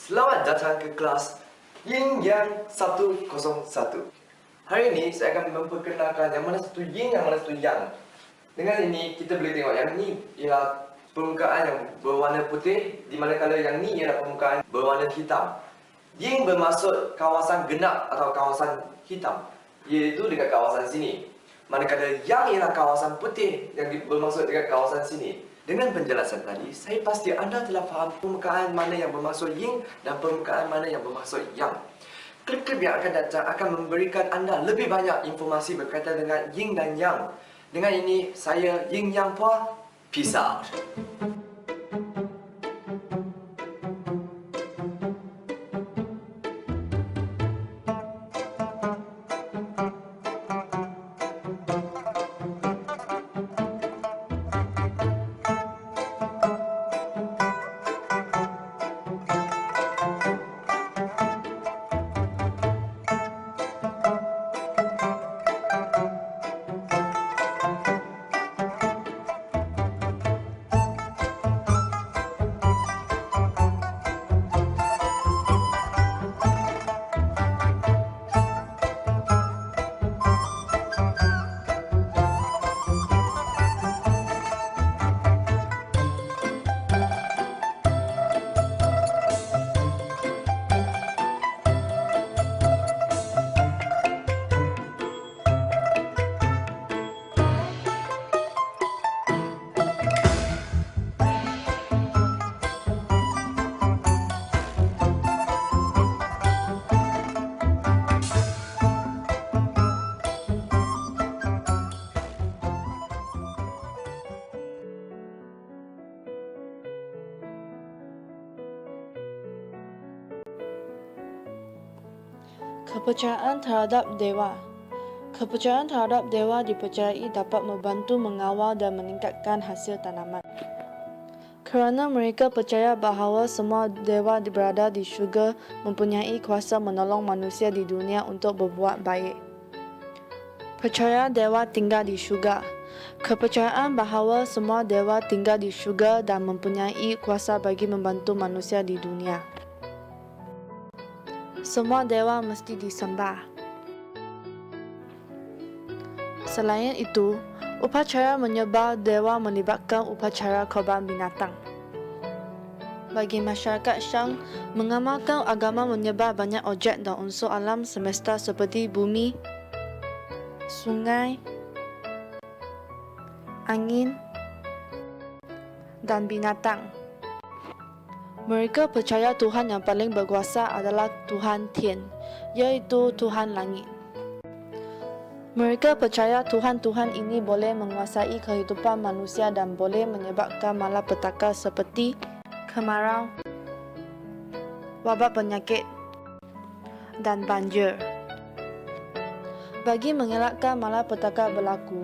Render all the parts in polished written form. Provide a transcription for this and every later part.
Selamat datang ke kelas Yin Yang 101. Hari ini saya akan memperkenalkan yang mana satu Yin, yang mana satu Yang. Dengan ini kita boleh tengok yang ini ialah permukaan yang berwarna putih, di manakala yang ini ialah permukaan berwarna hitam. Yin bermaksud kawasan genap atau kawasan hitam, iaitu dekat kawasan sini. Manakala Yang ialah kawasan putih yang bermaksud dekat kawasan sini. Dengan penjelasan tadi, saya pasti anda telah faham permukaan mana yang bermaksud Yin dan permukaan mana yang bermaksud Yang. Klip-klip yang akan datang akan memberikan anda lebih banyak informasi berkaitan dengan Yin dan Yang. Dengan ini, saya Yin Yang Puah. Peace out. Kepercayaan terhadap dewa. Kepercayaan terhadap dewa dipercayai dapat membantu mengawal dan meningkatkan hasil tanaman. Kerana mereka percaya bahawa semua dewa berada di syurga mempunyai kuasa menolong manusia di dunia untuk berbuat baik. Percaya dewa tinggal di syurga. Kepercayaan bahawa semua dewa tinggal di syurga dan mempunyai kuasa bagi membantu manusia di dunia. Semua dewa mesti disembah. Selain itu, upacara menyembah dewa melibatkan upacara korban binatang. Bagi masyarakat Shang, mengamalkan agama menyembah banyak objek dan unsur alam semesta seperti bumi, sungai, angin, dan binatang. Mereka percaya Tuhan yang paling berkuasa adalah Tuhan Tian, iaitu Tuhan Langit. Mereka percaya Tuhan-Tuhan ini boleh menguasai kehidupan manusia dan boleh menyebabkan malapetaka seperti kemarau, wabak penyakit, dan banjir. Bagi mengelakkan malapetaka berlaku,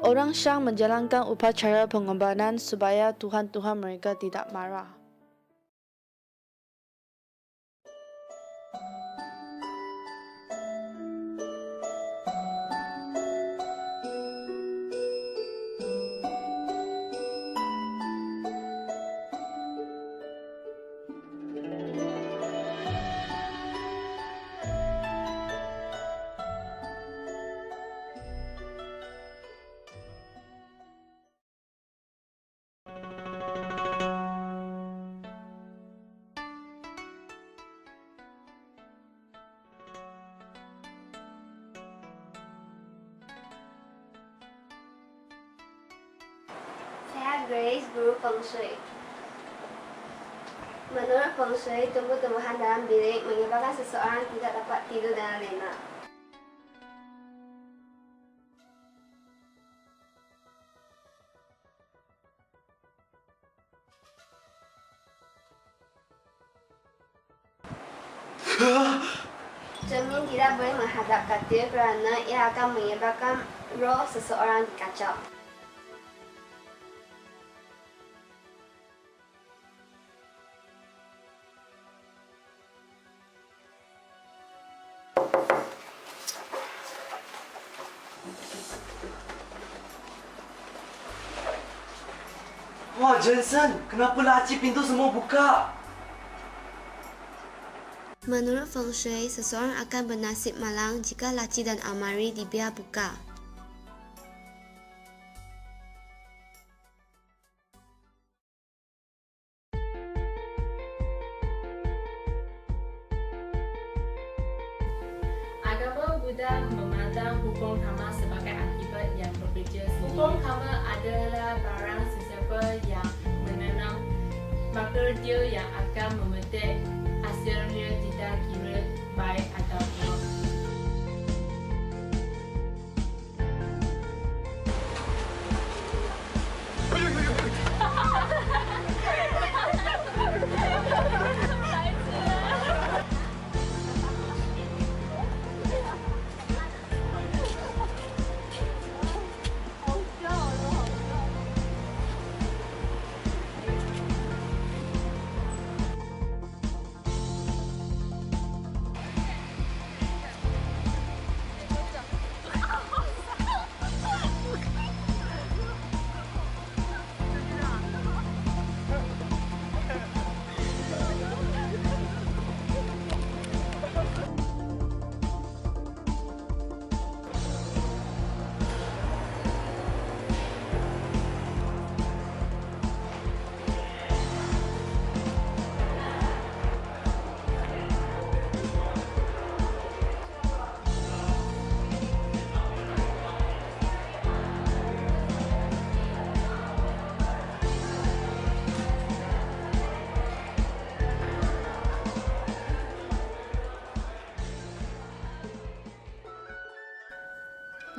orang Shang menjalankan upacara pengorbanan supaya Tuhan-Tuhan mereka tidak marah. Saya Grace, guru Feng Shui. Menurut Feng Shui, tumbuh-tumbuhan dalam bilik menyebabkan seseorang tidak dapat tidur dengan lena. Cermin tidak boleh menghadap katil kerana ia akan menyebabkan roh seseorang dikacau. Wah, Jensen, kenapa laci pintu semua buka? Menurut Feng Shui, seseorang akan bernasib malang jika laci dan almari dibiar buka. Agama Buddha memandang hukum karma sebagai akibat yang berbeza. Hukum karma adalah barang sesiapa yang menanam, maka dia yang akan memetik hasilnya, tidak kira baik atau buruk.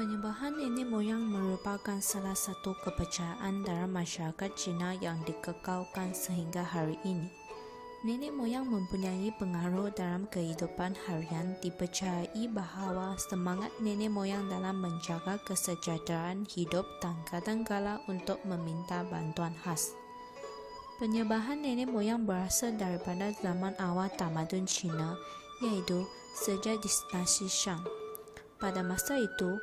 Penyembahan nenek moyang merupakan salah satu kepercayaan dalam masyarakat Cina yang dikekalkan sehingga hari ini. Nenek moyang mempunyai pengaruh dalam kehidupan harian. Dipercayai bahawa semangat nenek moyang dalam menjaga kesejahteraan hidup dan kadangkala untuk meminta bantuan khas. Penyembahan nenek moyang berasal daripada zaman awal tamadun Cina, iaitu sejak dinasti Shang. Pada masa itu,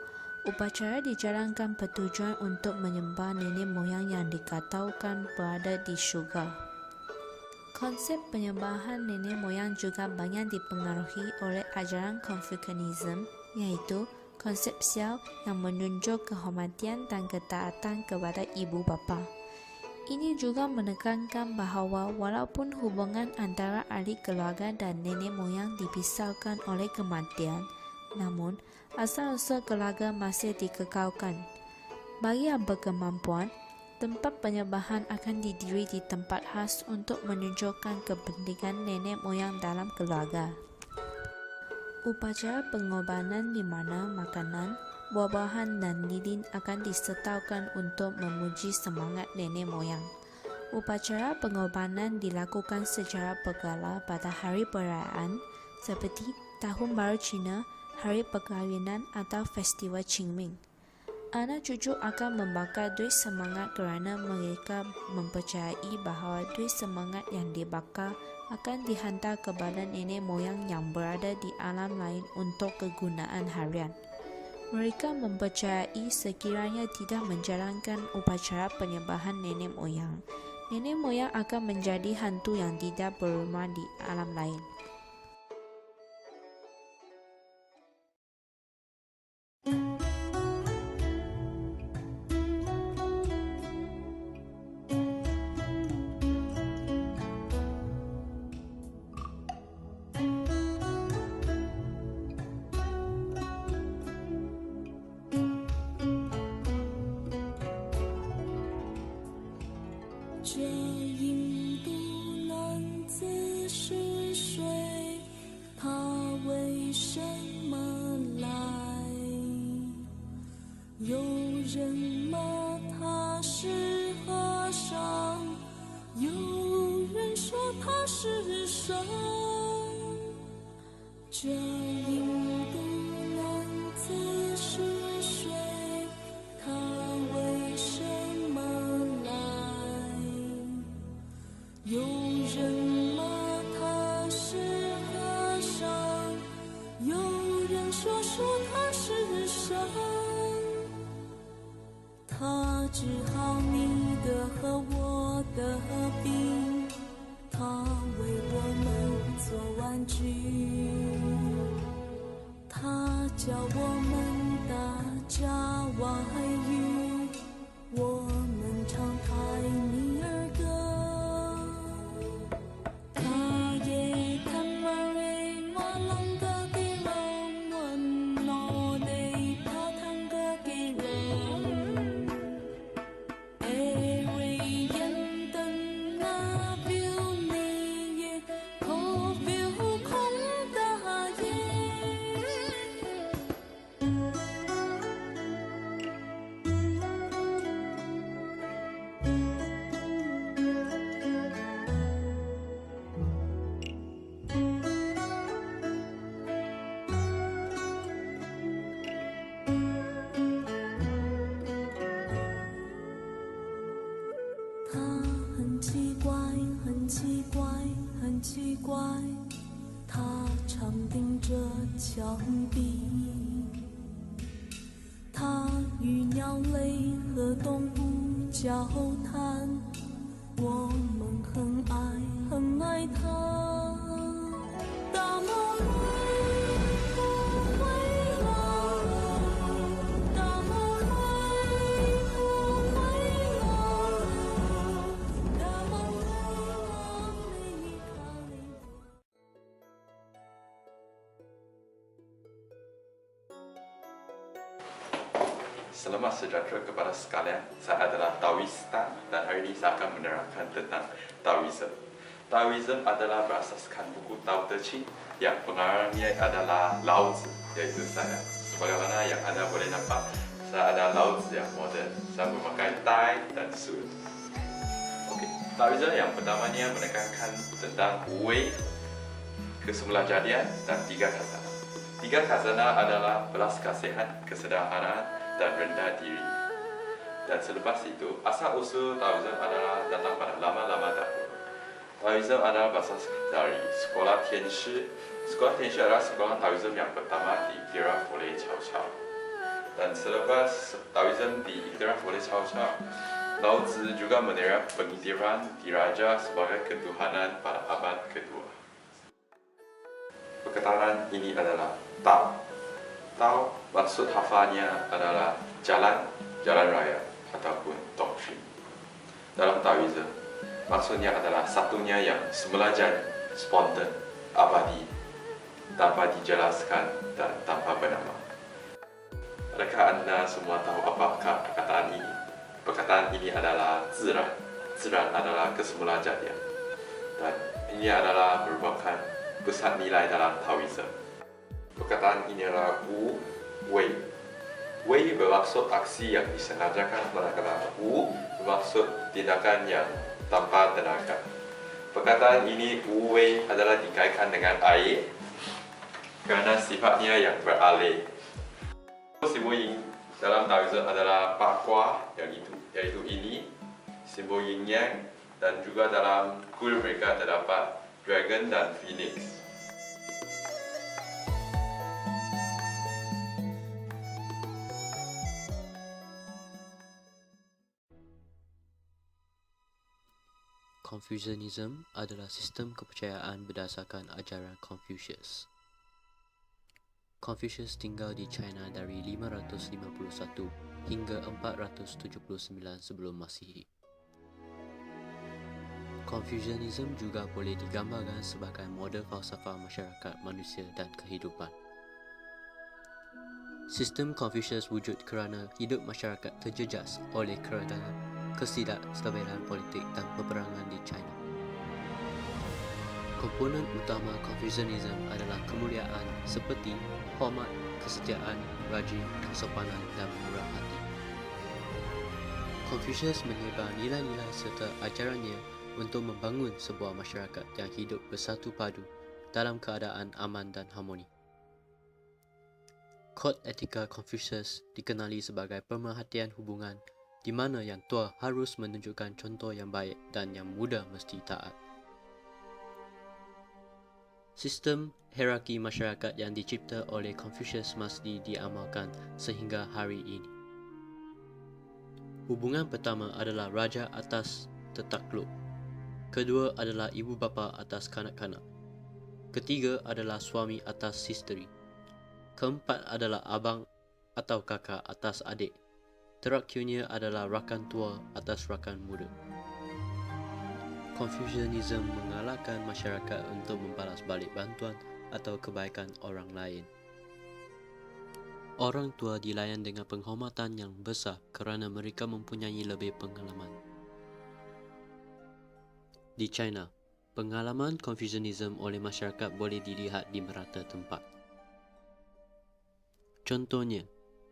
upacara dijalankan bertujuan untuk menyembah nenek moyang yang dikatakan berada di syurga. Konsep penyembahan nenek moyang juga banyak dipengaruhi oleh ajaran Confucianism, iaitu konsep Xiao yang menunjuk kehormatan dan ketaatan kepada ibu bapa. Ini juga menekankan bahawa walaupun hubungan antara ahli keluarga dan nenek moyang dipisahkan oleh kematian, namun asal-usul keluarga masih dikekalkan. Bagi yang berkemampuan, tempat penyembahan akan didiri di tempat khas untuk menunjukkan kepentingan nenek moyang dalam keluarga. Upacara pengorbanan di mana makanan, buah-buahan dan lilin akan disertakan untuk memuji semangat nenek moyang. Upacara pengorbanan dilakukan secara berkala pada hari perayaan seperti Tahun Baru Cina, Hari Perkahwinan atau Festival Qingming. Anak cucu akan membakar duit semangat kerana mereka mempercayai bahawa duit semangat yang dibakar akan dihantar kepada nenek moyang yang berada di alam lain untuk kegunaan harian. Mereka mempercayai sekiranya tidak menjalankan upacara penyembahan nenek moyang akan menjadi hantu yang tidak berumah di alam lain.他为我们做玩具。很奇怪，很奇怪，他常盯着墙壁。他与鸟类和动物交谈，我们很爱很爱他。大毛驴不回来，大毛驴不回来，大毛驴啊，没卡里。Selamat sejahtera kepada sekalian. Saya adalah Taoista dan hari ini saya akan menerangkan tentang Taoism. Taoism adalah berasaskan buku Tao Te Ching yang pengarangnya adalah Lao Tzu, iaitu saya. Sebagaimana yang anda boleh nampak, saya ada Lao Tzu yang moden. Saya memakai tie dan suit. Okey, Taoism yang pertamanya menekankan tentang Wei, kesemulajadian dan tiga khazanah. Tiga khazanah adalah belas kasihan, kesederhanaan dan rendah diri. Dan selepas itu, asal-usul Taoism adalah datang pada lama-lama dahulu. Taoism adalah berasal dari sekolah Tianshi. Sekolah Tianshi adalah sekolah Taoism yang pertama diiktiraf oleh Cao Cao. Dan selepas Taoism diiktiraf oleh Cao Cao, Lao Tzu juga menerima pengiktiran diraja sebagai ketuhanan pada abad kedua. Perkataan ini adalah Tao. Tao maksud hafalnya adalah jalan, jalan raya ataupun doktrin. Dalam Taoism, maksudnya adalah satunya yang semula jadi, spontan, abadi, tanpa dijelaskan dan tanpa bernama. Adakah anda semua tahu apakah perkataan ini? Perkataan ini adalah ziran. Ziran adalah kesemulajadian. Dan ini adalah merupakan pusat nilai dalam Taoism. Perkataan ini adalah Wu Wei. Wei bermaksud aksi yang disengajakan, manakala Wu bermaksud tindakan yang tanpa tenaga. Perkataan ini Wu Wei adalah dikaitkan dengan air kerana sifatnya yang beralih. Simbol yin dalam Taoism adalah Pakwa, yaitu ini, simbol yin yang, dan juga dalam kuil mereka terdapat dragon dan phoenix. Confucianism adalah sistem kepercayaan berdasarkan ajaran Confucius. Confucius tinggal di China dari 551 hingga 479 sebelum Masihi. Confucianism juga boleh digambarkan sebagai model falsafah masyarakat manusia dan kehidupan. Sistem Confucius wujud kerana hidup masyarakat terjejas oleh keadaan ketidakstabilan politik dan peperangan di China. Komponen utama Confucianism adalah kemuliaan seperti hormat, kesetiaan, rajin, kesopanan dan murah hati. Confucius menyebar nilai-nilai serta ajarannya untuk membangun sebuah masyarakat yang hidup bersatu padu dalam keadaan aman dan harmoni. Kod etika Confucius dikenali sebagai pemerhatian hubungan di mana yang tua harus menunjukkan contoh yang baik dan yang muda mesti taat. Sistem hierarki masyarakat yang dicipta oleh Confucius masih diamalkan sehingga hari ini. Hubungan pertama adalah raja atas tetakluk. Kedua adalah ibu bapa atas kanak-kanak. Ketiga adalah suami atas isteri. Keempat adalah abang atau kakak atas adik. Terakhirnya adalah rakan tua atas rakan muda. Confucianism mengalahkan masyarakat untuk membalas balik bantuan atau kebaikan orang lain. Orang tua dilayan dengan penghormatan yang besar kerana mereka mempunyai lebih pengalaman. Di China, pengalaman Confucianism oleh masyarakat boleh dilihat di merata tempat. Contohnya,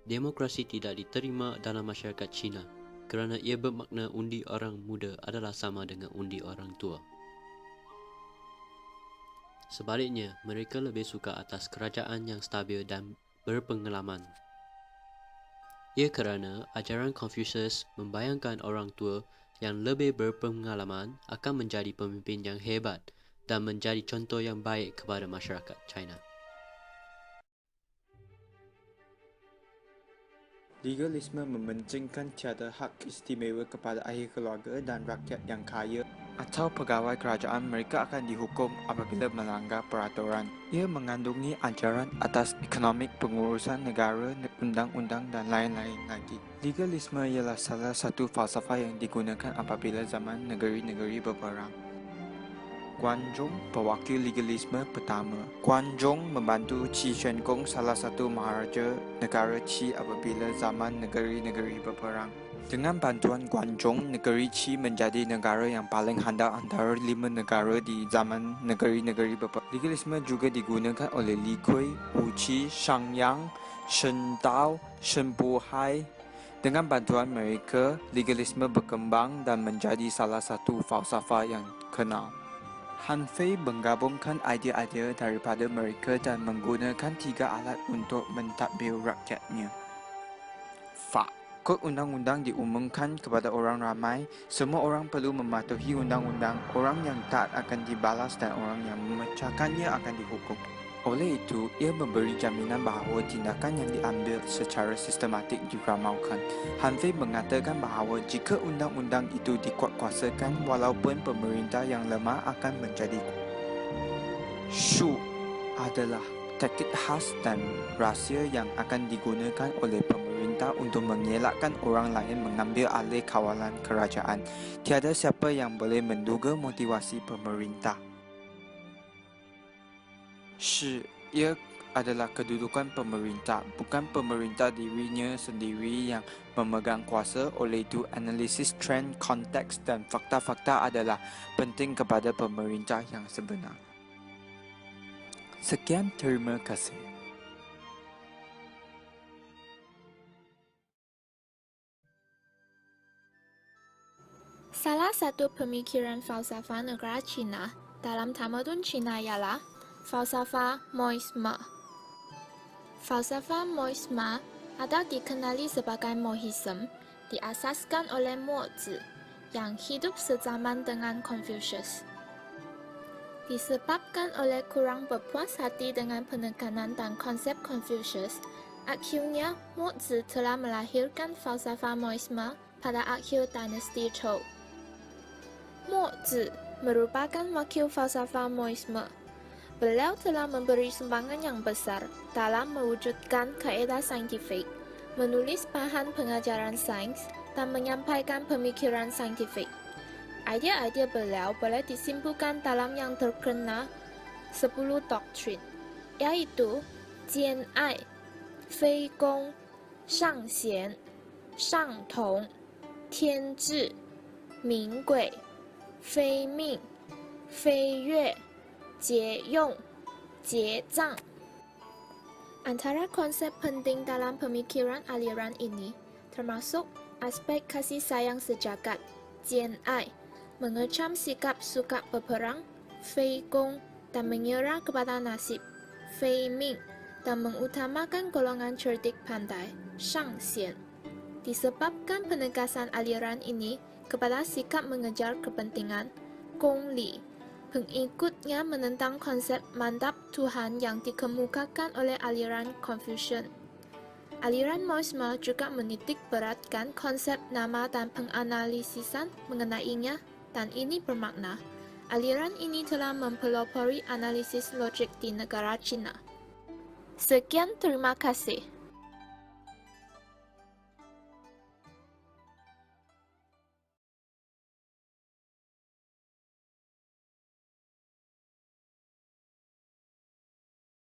demokrasi tidak diterima dalam masyarakat Cina kerana ia bermakna undi orang muda adalah sama dengan undi orang tua. Sebaliknya, mereka lebih suka atas kerajaan yang stabil dan berpengalaman. Ia kerana ajaran Confucius membayangkan orang tua yang lebih berpengalaman akan menjadi pemimpin yang hebat dan menjadi contoh yang baik kepada masyarakat China. Legalisme mementingkan tiada hak istimewa kepada ahli keluarga dan rakyat yang kaya atau pegawai kerajaan. Mereka akan dihukum apabila melanggar peraturan. Ia mengandungi ajaran atas ekonomi, pengurusan negara, undang-undang dan lain-lain lagi. Legalisme ialah salah satu falsafah yang digunakan apabila zaman negeri-negeri berperang. Guanzhong, pewakil legalisme pertama. Guanzhong membantu Qi Xuanggong, salah satu maharaja negara Qi apabila zaman negeri-negeri berperang. Dengan bantuan Guanzhong, negeri Qi menjadi negara yang paling handal antara 5 negara di zaman negeri-negeri berperang. Legalisme juga digunakan oleh Li Kui, Wu Qi, Shang Yang, Shen Dao, Shen Buhai. Dengan bantuan mereka, legalisme berkembang dan menjadi salah satu falsafah yang kenal. Han Fei menggabungkan idea-idea daripada mereka dan menggunakan 3 alat untuk mentadbir rakyatnya. Fa. Kod undang-undang diumumkan kepada orang ramai. Semua orang perlu mematuhi undang-undang. Orang yang taat akan dibalas dan orang yang memecahkannya akan dihukum. Oleh itu, ia memberi jaminan bahawa tindakan yang diambil secara sistematik diramalkan. Han Fei mengatakan bahawa jika undang-undang itu dikuatkuasakan, walaupun pemerintah yang lemah akan menjadi Shu adalah taktik khas dan rahsia yang akan digunakan oleh pemerintah untuk mengelakkan orang lain mengambil alih kawalan kerajaan. Tiada siapa yang boleh menduga motivasi pemerintah. Shi, ia adalah kedudukan pemerintah, bukan pemerintah dirinya sendiri yang memegang kuasa. Oleh itu, analisis trend, konteks dan fakta-fakta adalah penting kepada pemerintah yang sebenar. Sekian, terima kasih. Salah satu pemikiran falsafah negara Cina dalam tamadun Cina ialah falsafah moisme. Falsafah moisme atau dikenali sebagai Mohism diasaskan oleh Mozi yang hidup sezaman dengan Confucius. Disebabkan oleh kurang berpuas hati dengan penekanan dan konsep Confucius, akhirnya Mozi telah melahirkan falsafah moisme pada akhir dinasti Zhou. Mozi merupakan wakil falsafah moisme. Beliau telah memberi sumbangan yang besar dalam mewujudkan kaedah saintifik, menulis bahan pengajaran sains, dan menyampaikan pemikiran saintifik. Idea-idea beliau boleh disimpulkan dalam yang terkenal 10 doktrin, yaitu Jian Ai, Fei Gong, Shang Xian, Shang Tong, Tian Zhi, Ming Gui, Fei Ming, Fei Yue, 节用, 结账. Antara konsep penting dalam pemikiran aliran ini termasuk aspek kasih sayang sejagat, Jian Ai, mengecam sikap suka berperang, Fei Gong, dan menyerah kepada nasib, Fei Ming, dan mengutamakan golongan cerdik pandai, Shang Xian. Disebabkan penegasan aliran ini kepada sikap mengejar kepentingan, Gong Li, pengikutnya menentang konsep mantap Tuhan yang dikemukakan oleh aliran Confucian. Aliran Moisme juga menitik beratkan konsep nama dan penganalisisan mengenainya, dan ini bermakna aliran ini telah mempelopori analisis logik di negara Cina. Sekian, terima kasih.